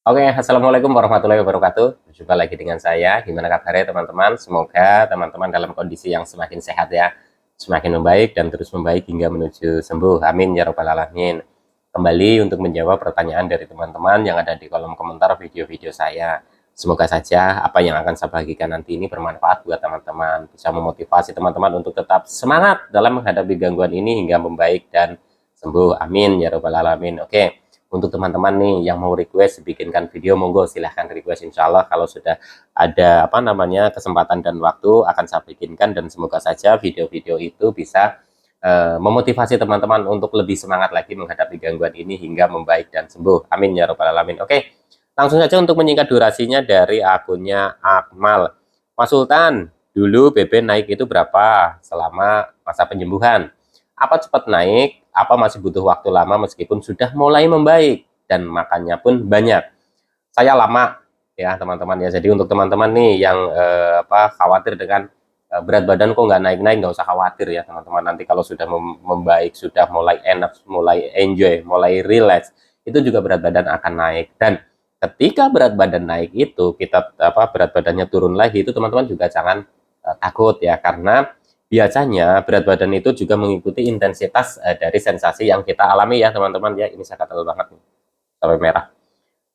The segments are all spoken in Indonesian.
Oke, assalamualaikum warahmatullahi wabarakatuh. Jumpa lagi dengan saya. Gimana kabarnya teman-teman? Semoga teman-teman dalam kondisi yang semakin sehat ya, semakin membaik dan terus membaik hingga menuju sembuh. Amin ya robbal alamin. Kembali untuk menjawab pertanyaan dari teman-teman yang ada di kolom komentar video-video saya. Semoga saja apa yang akan saya bagikan nanti ini bermanfaat buat teman-teman, bisa memotivasi teman-teman untuk tetap semangat dalam menghadapi gangguan ini hingga membaik dan sembuh. Amin ya robbal alamin. Oke. Untuk teman-teman nih yang mau request bikinkan video, monggo silahkan request. Insya Allah kalau sudah ada kesempatan dan waktu akan saya bikinkan, dan semoga saja video-video itu bisa memotivasi teman-teman untuk lebih semangat lagi menghadapi gangguan ini hingga membaik dan sembuh. Amin ya robbal alamin. Oke, langsung saja untuk menyingkat durasinya dari akunnya Akmal. Mas Sultan, dulu BB naik itu berapa selama masa penyembuhan? Apa cepat naik, apa masih butuh waktu lama meskipun sudah mulai membaik dan makannya pun banyak? Saya lama ya teman-teman ya. Jadi untuk teman-teman nih yang khawatir dengan berat badan kok nggak naik-naik, nggak usah khawatir ya teman-teman. Nanti kalau sudah membaik, sudah mulai enak, mulai enjoy, mulai relax, itu juga berat badan akan naik. Dan ketika berat badan naik itu kita berat badannya turun lagi, itu teman-teman juga jangan takut ya, karena biasanya berat badan itu juga mengikuti intensitas dari sensasi yang kita alami ya teman-teman ya. Ini saya gatal banget nih, sampai merah.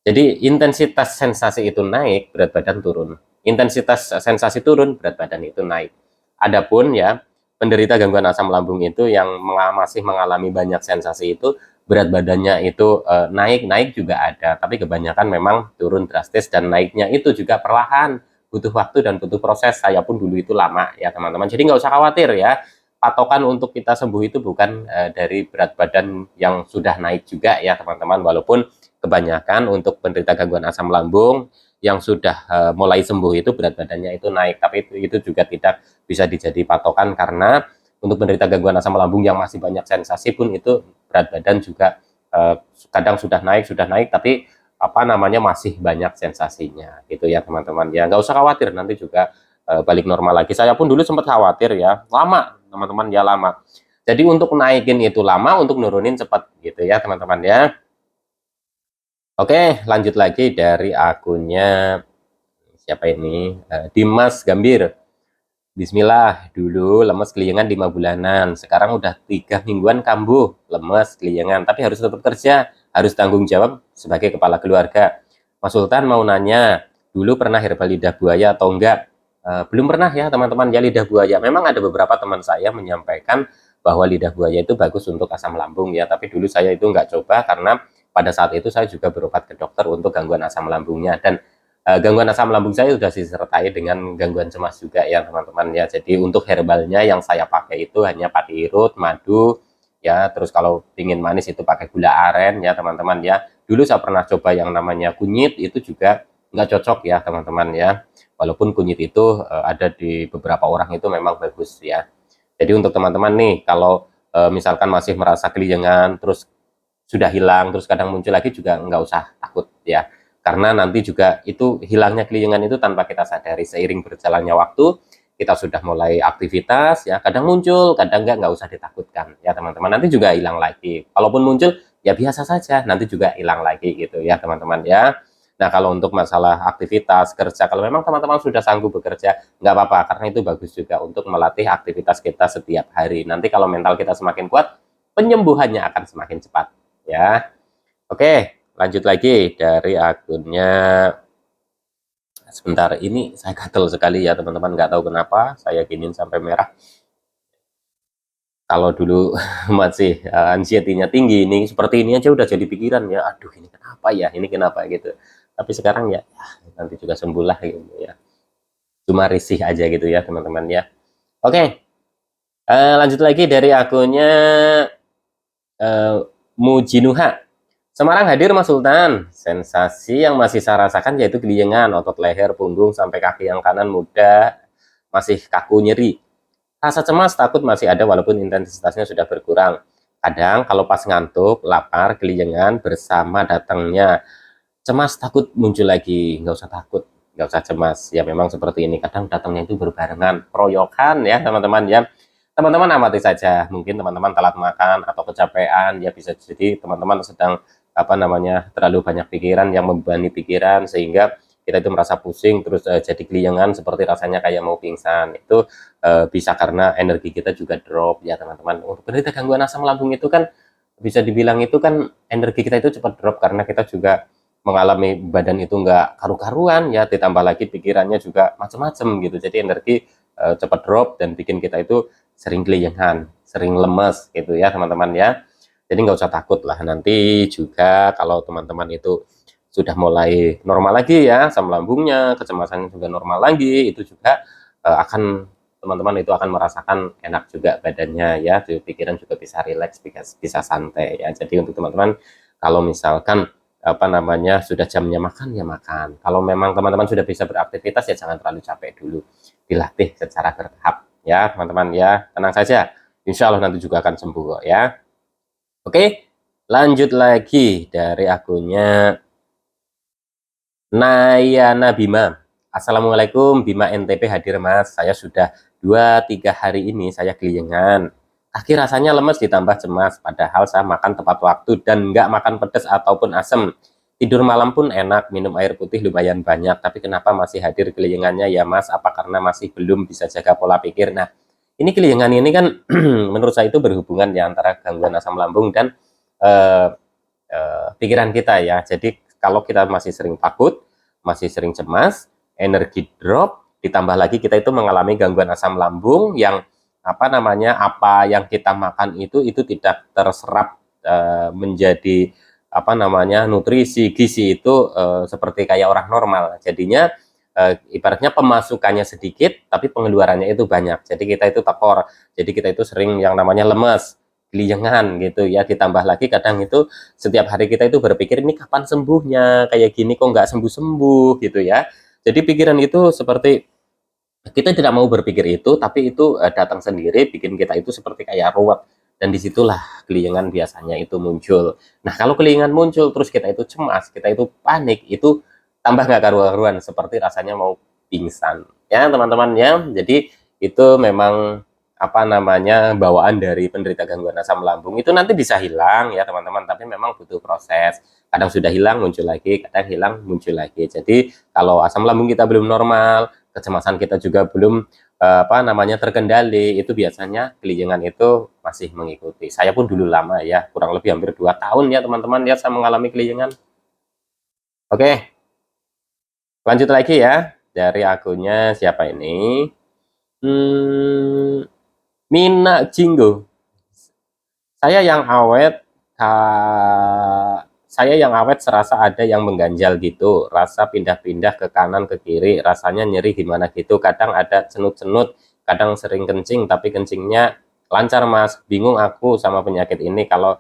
Jadi intensitas sensasi itu naik, berat badan turun. Intensitas sensasi turun, berat badan itu naik. Adapun ya penderita gangguan asam lambung itu yang masih mengalami banyak sensasi itu, berat badannya itu naik juga ada, tapi kebanyakan memang turun drastis, dan naiknya itu juga perlahan, butuh waktu dan butuh proses. Saya pun dulu itu lama ya teman-teman. Jadi nggak usah khawatir ya. Patokan untuk kita sembuh itu bukan dari berat badan yang sudah naik juga ya teman-teman. Walaupun kebanyakan untuk penderita gangguan asam lambung yang sudah mulai sembuh itu berat badannya itu naik, tapi itu juga tidak bisa dijadi patokan, karena untuk penderita gangguan asam lambung yang masih banyak sensasi pun itu berat badan juga kadang sudah naik, tapi masih banyak sensasinya gitu ya teman-teman ya. Nggak usah khawatir, nanti juga balik normal lagi. Saya pun dulu sempat khawatir ya, lama teman-teman ya, lama. Jadi untuk naikin itu lama, untuk nurunin cepat gitu ya teman-teman ya. Oke, lanjut lagi dari akunnya siapa ini, Dimas Gambir. Bismillah, dulu lemes keliengan 5 bulanan, sekarang udah 3 mingguan kambuh, lemes keliengan, tapi harus tetap kerja, harus tanggung jawab sebagai kepala keluarga. Mas Sultan mau nanya, dulu pernah herbal lidah buaya atau enggak? Belum pernah ya teman-teman ya, lidah buaya. Memang ada beberapa teman saya menyampaikan bahwa lidah buaya itu bagus untuk asam lambung ya, tapi dulu saya itu enggak coba, karena pada saat itu saya juga berobat ke dokter untuk gangguan asam lambungnya, dan gangguan asam lambung saya sudah disertai dengan gangguan cemas juga ya teman-teman ya. Jadi untuk herbalnya yang saya pakai itu hanya pati irut, madu ya, terus kalau ingin manis itu pakai gula aren ya teman-teman ya. Dulu saya pernah coba yang namanya kunyit, itu juga nggak cocok ya teman-teman ya, walaupun kunyit itu ada di beberapa orang itu memang bagus ya. Jadi untuk teman-teman nih, kalau misalkan masih merasa keliengan terus sudah hilang terus kadang muncul lagi, juga nggak usah takut ya, karena nanti juga itu hilangnya keliengan itu tanpa kita sadari. Seiring berjalannya waktu, kita sudah mulai aktivitas ya, kadang muncul kadang nggak usah ditakutkan ya teman-teman, nanti juga hilang lagi. Kalaupun muncul ya biasa saja, nanti juga hilang lagi gitu ya teman-teman ya. Nah kalau untuk masalah aktivitas kerja, kalau memang teman-teman sudah sanggup bekerja, nggak apa-apa, karena itu bagus juga untuk melatih aktivitas kita setiap hari. Nanti kalau mental kita semakin kuat, penyembuhannya akan semakin cepat ya. Oke, lanjut lagi dari akunnya, sebentar, ini saya gatel sekali ya teman-teman, nggak tahu kenapa saya giniin sampai merah. Kalau dulu masih anxiety-nya tinggi, ini seperti ini aja udah jadi pikiran ya, aduh ini kenapa gitu. Tapi sekarang ya, nanti juga sembuh lah gitu ya, cuma risih aja gitu ya teman-teman ya. Oke, lanjut lagi dari akunnya Mujinuha. Semarang hadir Mas Sultan. Sensasi yang masih saya rasakan yaitu keliengan, otot leher, punggung, sampai kaki yang kanan muda masih kaku nyeri. Rasa cemas, takut masih ada walaupun intensitasnya sudah berkurang. Kadang kalau pas ngantuk, lapar, keliengan bersama datangnya cemas, takut muncul lagi. Nggak usah takut, nggak usah cemas. Ya memang seperti ini, kadang datangnya itu berbarengan, peroyokan ya teman-teman ya. Teman-teman amati saja, mungkin teman-teman telat makan atau kecapean ya, bisa jadi teman-teman sedang apa namanya, terlalu banyak pikiran yang membebani pikiran sehingga kita itu merasa pusing terus jadi keliengan seperti rasanya kayak mau pingsan. Itu bisa karena energi kita juga drop ya teman-teman. Untuk penderita gangguan asam lambung itu kan bisa dibilang itu kan energi kita itu cepat drop karena kita juga mengalami badan itu enggak karu-karuan ya, ditambah lagi pikirannya juga macam-macam gitu. Jadi energi cepat drop dan bikin kita itu sering keliengan, sering lemes gitu ya teman-teman ya. Jadi nggak usah takut lah, nanti juga kalau teman-teman itu sudah mulai normal lagi ya, asam lambungnya, kecemasannya juga normal lagi, itu juga akan teman-teman itu akan merasakan enak juga badannya ya, pikiran juga bisa rileks, bisa santai ya. Jadi untuk teman-teman kalau misalkan apa namanya sudah jamnya makan ya makan. Kalau memang teman-teman sudah bisa beraktivitas ya jangan terlalu capek dulu, dilatih secara bertahap ya teman-teman ya, tenang saja. Insya Allah nanti juga akan sembuh kok ya. Oke, lanjut lagi dari akunnya Nayana Bima. Assalamualaikum Bima NTP hadir Mas. Saya sudah 2-3 hari ini saya keliengan. Kaki rasanya lemes ditambah cemas. Padahal saya makan tepat waktu dan nggak makan pedas ataupun asam. Tidur malam pun enak, minum air putih lumayan banyak. Tapi kenapa masih hadir keliengannya ya Mas? Apa karena masih belum bisa jaga pola pikir? Nah, ini keliengan ini kan menurut saya itu berhubungan ya antara gangguan asam lambung dan eh, pikiran kita ya. Jadi kalau kita masih sering takut, masih sering cemas, energi drop, ditambah lagi kita itu mengalami gangguan asam lambung yang apa namanya, apa yang kita makan itu tidak terserap menjadi apa namanya nutrisi gizi itu seperti kayak orang normal. Jadinya ibaratnya pemasukannya sedikit tapi pengeluarannya itu banyak. Jadi kita itu tekor. Jadi kita itu sering yang namanya lemes, keliengan gitu ya. Ditambah lagi kadang itu setiap hari kita itu berpikir ini kapan sembuhnya, kayak gini kok nggak sembuh-sembuh gitu ya. Jadi pikiran itu seperti kita tidak mau berpikir itu, tapi itu datang sendiri bikin kita itu seperti kayak ruwet. Dan disitulah keliengan biasanya itu muncul. Nah kalau keliengan muncul terus kita itu cemas, kita itu panik, itu tambah nggak karu-karuan seperti rasanya mau pingsan ya teman-teman ya. Jadi itu memang apa namanya bawaan dari penderita gangguan asam lambung. Itu nanti bisa hilang ya teman-teman, tapi memang butuh proses. Kadang sudah hilang muncul lagi, kadang hilang muncul lagi. Jadi kalau asam lambung kita belum normal, kecemasan kita juga belum apa namanya terkendali, itu biasanya keliengan itu masih mengikuti. Saya pun dulu lama ya, kurang lebih hampir 2 tahun ya teman-teman ya saya mengalami keliengan. Oke, lanjut lagi ya dari akunnya siapa ini? Mina Jinggo. Saya yang awet, saya yang awet serasa ada yang mengganjal gitu, rasa pindah-pindah ke kanan ke kiri, rasanya nyeri gimana gitu, kadang ada cenut-cenut, kadang sering kencing, tapi kencingnya lancar Mas, bingung aku sama penyakit ini. Kalau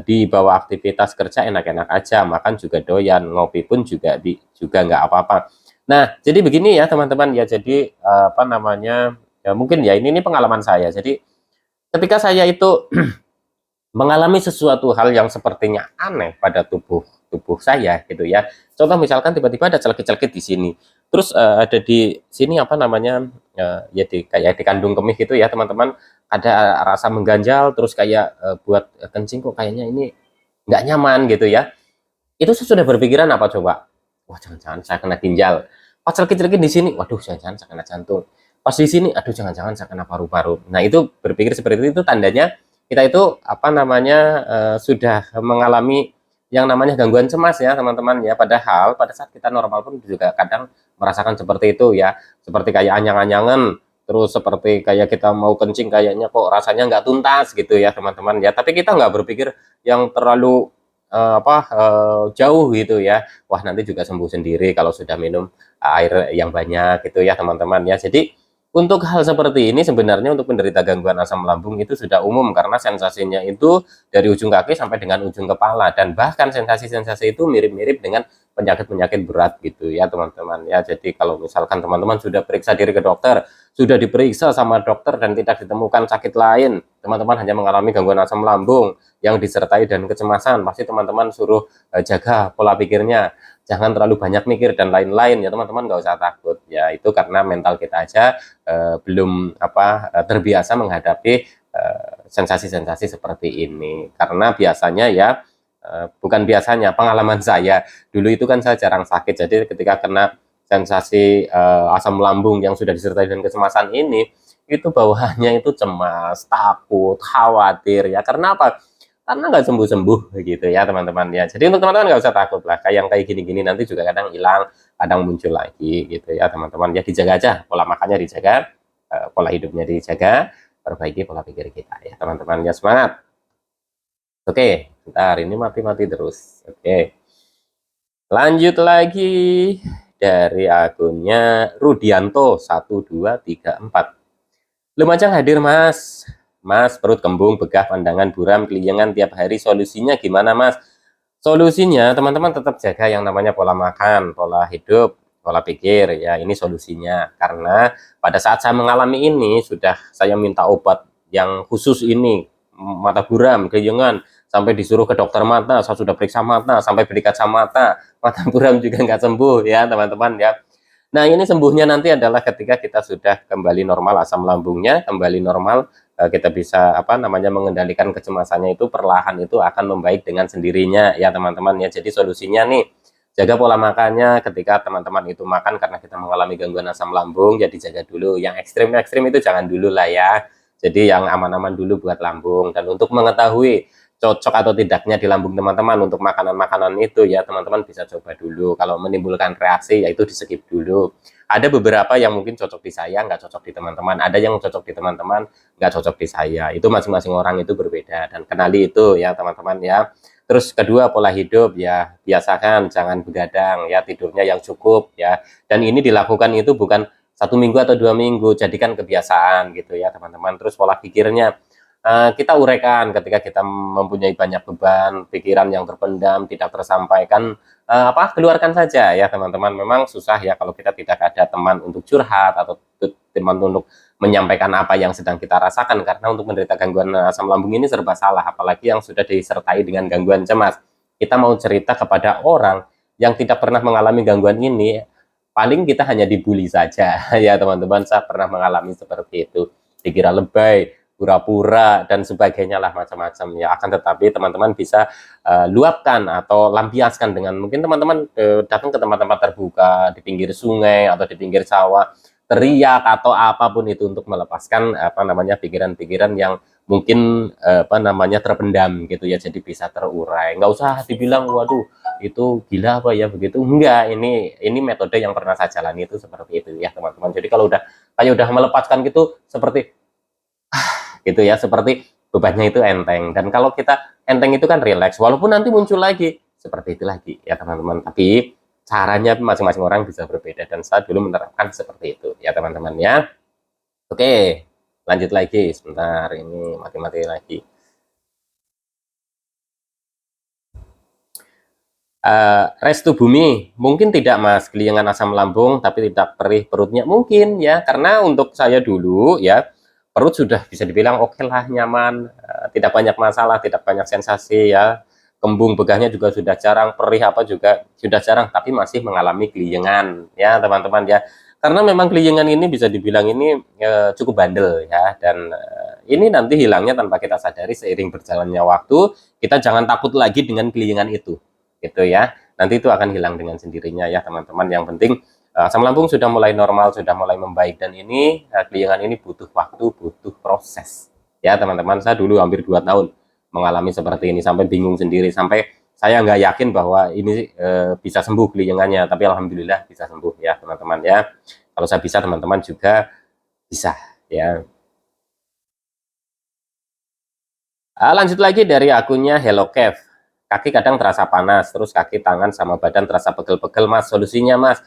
di bawah aktivitas kerja enak-enak aja, makan juga doyan, ngopi pun juga nggak apa-apa. Nah, jadi begini ya teman-teman ya, jadi apa namanya, ya mungkin ya ini pengalaman saya. Jadi ketika saya itu mengalami sesuatu hal yang sepertinya aneh pada tubuh tubuh saya gitu ya. Contoh misalkan tiba-tiba ada celkit-celkit di sini. Terus ada di sini apa namanya ya kayak di kandung kemih gitu ya teman-teman. Ada rasa mengganjal terus kayak buat kencing kok kayaknya ini nggak nyaman gitu ya. Itu saya sudah berpikiran apa coba? Wah jangan-jangan saya kena ginjal. Pas celkit-celkit di sini, waduh jangan-jangan saya kena jantung. Pas di sini, aduh jangan-jangan saya kena paru-paru. Nah itu berpikir seperti itu tandanya kita itu apa namanya sudah mengalami yang namanya gangguan cemas ya teman-teman ya. Padahal pada saat kita normal pun juga kadang merasakan seperti itu ya, seperti kayak anyang-anyangan, terus seperti kayak kita mau kencing kayaknya kok rasanya nggak tuntas gitu ya teman-teman ya. Tapi kita nggak berpikir yang terlalu jauh gitu ya. Wah nanti juga sembuh sendiri kalau sudah minum air yang banyak gitu ya teman-teman ya. Jadi untuk hal seperti ini sebenarnya untuk penderita gangguan asam lambung itu sudah umum karena sensasinya itu dari ujung kaki sampai dengan ujung kepala, dan bahkan sensasi-sensasi itu mirip-mirip dengan penyakit-penyakit berat gitu ya teman-teman ya. Jadi kalau misalkan teman-teman sudah periksa diri ke dokter, sudah diperiksa sama dokter dan tidak ditemukan sakit lain, teman-teman hanya mengalami gangguan asam lambung yang disertai dan kecemasan, pasti teman-teman suruh jaga pola pikirnya, jangan terlalu banyak mikir dan lain-lain ya teman-teman, nggak usah takut ya. Itu karena mental kita aja belum terbiasa menghadapi sensasi-sensasi seperti ini. Karena biasanya ya bukan biasanya, pengalaman saya dulu itu kan saya jarang sakit, jadi ketika kena sensasi asam lambung yang sudah disertai dengan kecemasan ini, itu bawaannya itu cemas, takut, khawatir ya. Karena apa? Karena nggak sembuh-sembuh gitu ya teman-teman ya. Jadi untuk teman-teman nggak usah takut lah. Kayak yang kayak gini-gini nanti juga kadang hilang, kadang muncul lagi gitu ya teman-teman. Ya dijaga aja, pola makannya dijaga, pola hidupnya dijaga, perbaiki pola pikir kita ya teman-teman. Ya semangat. Oke, bentar ini mati-mati terus. Oke, lanjut lagi dari akunnya Rudianto 1234. Lumajang hadir mas. Mas perut kembung, begah, pandangan buram, keliengan tiap hari, solusinya gimana mas? Solusinya teman-teman tetap jaga yang namanya pola makan, pola hidup, pola pikir ya, ini solusinya. Karena pada saat saya mengalami ini sudah saya minta obat yang khusus ini, mata buram, keliengan, sampai disuruh ke dokter mata, saya sudah periksa mata, sampai beli kacamata, mata buram juga nggak sembuh ya teman-teman ya. Nah, ini sembuhnya nanti adalah ketika kita sudah kembali normal asam lambungnya, kembali normal, kita bisa apa namanya mengendalikan kecemasannya itu perlahan itu akan membaik dengan sendirinya ya teman-teman ya. Jadi solusinya nih, jaga pola makannya ketika teman-teman itu makan karena kita mengalami gangguan asam lambung, jadi jaga dulu. Yang ekstrim-ekstrim itu jangan dulu lah ya. Jadi yang aman-aman dulu buat lambung. Dan untuk mengetahui cocok atau tidaknya di lambung teman-teman untuk makanan-makanan itu ya teman-teman bisa coba dulu. Kalau menimbulkan reaksi ya itu di skip dulu. Ada beberapa yang mungkin cocok di saya, nggak cocok di teman-teman. Ada yang cocok di teman-teman, nggak cocok di saya. Itu masing-masing orang itu berbeda dan kenali itu ya teman-teman ya. Terus kedua pola hidup ya, biasakan jangan begadang ya, tidurnya yang cukup ya. Dan ini dilakukan itu bukan 1 minggu atau 2 minggu, jadikan kebiasaan gitu ya teman-teman. Terus pola pikirnya kita uraikan ketika kita mempunyai banyak beban, pikiran yang terpendam, tidak tersampaikan, keluarkan saja ya teman-teman. Memang susah ya kalau kita tidak ada teman untuk curhat atau teman untuk menyampaikan apa yang sedang kita rasakan, karena untuk menderita gangguan asam lambung ini serba salah, apalagi yang sudah disertai dengan gangguan cemas. Kita mau cerita kepada orang yang tidak pernah mengalami gangguan ini, paling kita hanya dibully saja ya teman-teman. Saya pernah mengalami seperti itu, dikira lebay, pura-pura dan sebagainya lah, macam-macam ya. Akan tetapi teman-teman bisa luapkan atau lampiaskan dengan mungkin teman-teman datang ke tempat-tempat terbuka di pinggir sungai atau di pinggir sawah, teriak atau apapun itu untuk melepaskan apa namanya pikiran-pikiran yang mungkin apa namanya terpendam gitu ya. Jadi bisa terurai, nggak usah dibilang waduh itu gila apa ya begitu, enggak. Ini metode yang pernah saya jalani itu seperti itu ya teman-teman. Jadi kalau udah kayak udah melepaskan gitu, seperti gitu ya, seperti bebannya itu enteng. Dan kalau kita enteng itu kan rileks, walaupun nanti muncul lagi seperti itu lagi ya teman-teman. Tapi caranya masing-masing orang bisa berbeda dan saya dulu menerapkan seperti itu ya teman-teman ya. Oke, lanjut lagi sebentar, ini mati-mati lagi. Restu Bumi, mungkin tidak mas, keliengan asam lambung tapi tidak perih perutnya mungkin ya, karena untuk saya dulu ya perut sudah bisa dibilang oke lah, nyaman, tidak banyak masalah, tidak banyak sensasi ya, kembung begahnya juga sudah jarang, perih apa juga sudah jarang, tapi masih mengalami keliengan ya teman-teman ya. Karena memang keliengan ini bisa dibilang ini cukup bandel ya, dan ini nanti hilangnya tanpa kita sadari seiring berjalannya waktu. Kita jangan takut lagi dengan keliengan itu gitu ya, nanti itu akan hilang dengan sendirinya ya teman-teman. Yang penting asam lambung sudah mulai normal, sudah mulai membaik, dan ini keliengan ini butuh waktu, butuh proses ya teman-teman. Saya dulu hampir 2 tahun mengalami seperti ini, sampai bingung sendiri, sampai saya nggak yakin bahwa ini bisa sembuh keliengannya, tapi alhamdulillah bisa sembuh ya teman-teman ya. Kalau saya bisa, teman-teman juga bisa ya. Lanjut lagi dari akunnya Hello Kev. Kaki kadang terasa panas, terus kaki, tangan, sama badan terasa pegel-pegel mas. Solusinya mas,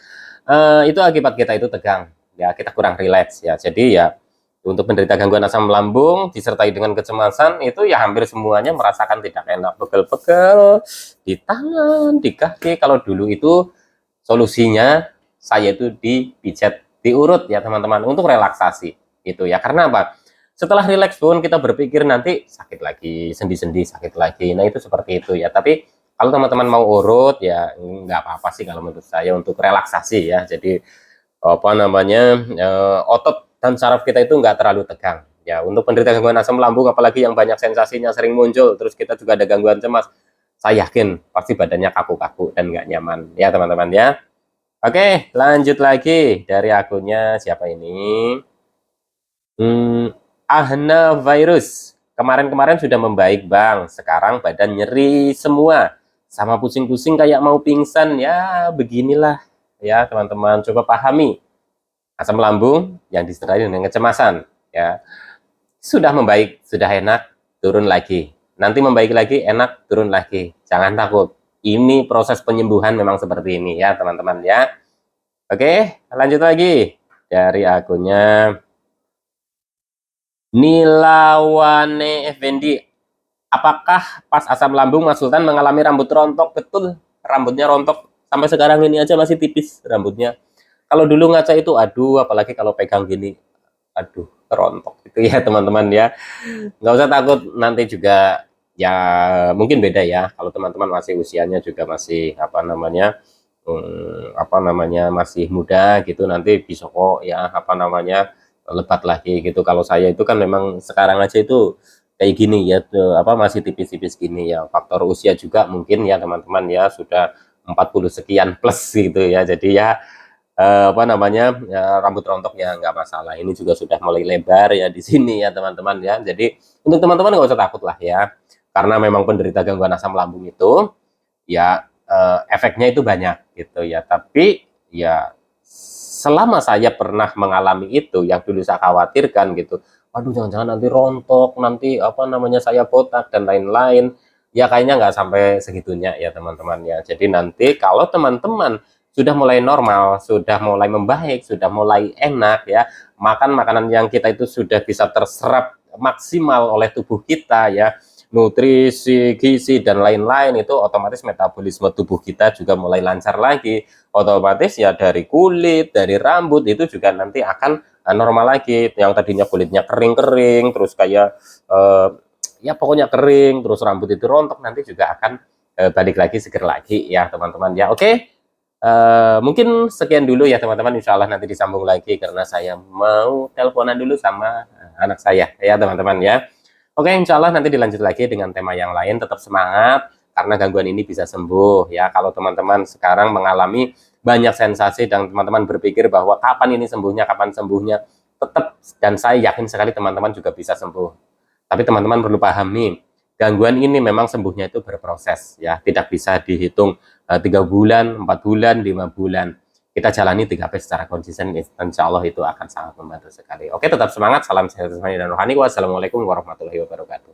itu akibat kita itu tegang. Ya, kita kurang rileks ya. Jadi ya, untuk menderita gangguan asam lambung disertai dengan kecemasan itu ya hampir semuanya merasakan tidak enak, pegel-pegel di tangan, di kaki. Kalau dulu itu solusinya saya itu dipijat, diurut ya teman-teman, untuk relaksasi itu ya. Karena apa? Setelah rileks pun kita berpikir nanti sakit lagi, sendi-sendi sakit lagi. Nah itu seperti itu ya. Tapi kalau teman-teman mau urut ya nggak apa-apa sih kalau menurut saya, untuk relaksasi ya. Jadi apa namanya otot dan saraf kita itu nggak terlalu tegang ya. Untuk penderita gangguan asam lambung apalagi yang banyak sensasinya sering muncul, terus kita juga ada gangguan cemas, saya yakin pasti badannya kaku-kaku dan nggak nyaman ya teman-teman ya. Oke, lanjut lagi dari akunnya siapa ini? Ahna virus. Kemarin-kemarin sudah membaik Bang, sekarang badan nyeri semua, sama pusing-pusing kayak mau pingsan. Ya beginilah ya teman-teman, coba pahami. Asam lambung yang disertai dengan kecemasan ya. Sudah membaik, sudah enak, turun lagi. Nanti membaik lagi, enak, turun lagi. Jangan takut. Ini proses penyembuhan memang seperti ini ya teman-teman ya. Oke, lanjut lagi dari akunnya Nilawane Effendi. Apakah pas asam lambung Mas Sultan mengalami rambut rontok? Betul, rambutnya rontok. Sampai sekarang ini aja masih tipis rambutnya. Kalau dulu ngaca itu, aduh, apalagi kalau pegang gini, aduh, rontok itu ya teman-teman ya. Nggak usah takut, nanti juga ya mungkin beda ya. Kalau teman-teman masih usianya juga masih apa namanya masih muda gitu, nanti bisa kok ya apa namanya lebat lagi gitu. Kalau saya itu kan memang sekarang aja itu kayak gini ya, apa masih tipis-tipis gini ya. Faktor usia juga mungkin ya teman-teman ya, sudah 40 sekian plus gitu ya. Jadi ya apa namanya ya, rambut rontok ya nggak masalah. Ini juga sudah mulai lebar ya di sini ya teman-teman ya. Jadi untuk teman-teman nggak usah takut lah ya, karena memang penderita gangguan asam lambung itu ya efeknya itu banyak gitu ya. Tapi ya selama saya pernah mengalami itu, yang dulu saya khawatirkan gitu, aduh jangan-jangan nanti rontok, nanti apa namanya saya botak dan lain-lain, ya kayaknya nggak sampai segitunya ya teman-teman ya. Jadi nanti kalau teman-teman sudah mulai normal, sudah mulai membaik, sudah mulai enak ya, makan makanan yang kita itu sudah bisa terserap maksimal oleh tubuh kita ya, nutrisi, gizi dan lain-lain, itu otomatis metabolisme tubuh kita juga mulai lancar lagi. Otomatis ya dari kulit, dari rambut itu juga nanti akan normal lagi. Yang tadinya kulitnya kering-kering, terus kayak ya pokoknya kering, terus rambut itu rontok, nanti juga akan balik lagi, seger lagi ya teman-teman ya. Oke. Mungkin sekian dulu ya teman-teman, insya Allah nanti disambung lagi karena saya mau teleponan dulu sama anak saya ya teman-teman ya. Oke, insya Allah nanti dilanjut lagi dengan tema yang lain. Tetap semangat karena gangguan ini bisa sembuh ya. Kalau teman-teman sekarang mengalami banyak sensasi dan teman-teman berpikir bahwa kapan ini sembuhnya, kapan sembuhnya, tetap, dan saya yakin sekali teman-teman juga bisa sembuh. Tapi teman-teman perlu pahami, gangguan ini memang sembuhnya itu berproses ya, tidak bisa dihitung 3 bulan, 4 bulan, 5 bulan. Kita jalani 3P secara konsisten, insya Allah itu akan sangat membantu sekali. Oke, tetap semangat, salam sehat jasmani dan rohani. Wassalamualaikum warahmatullahi wabarakatuh.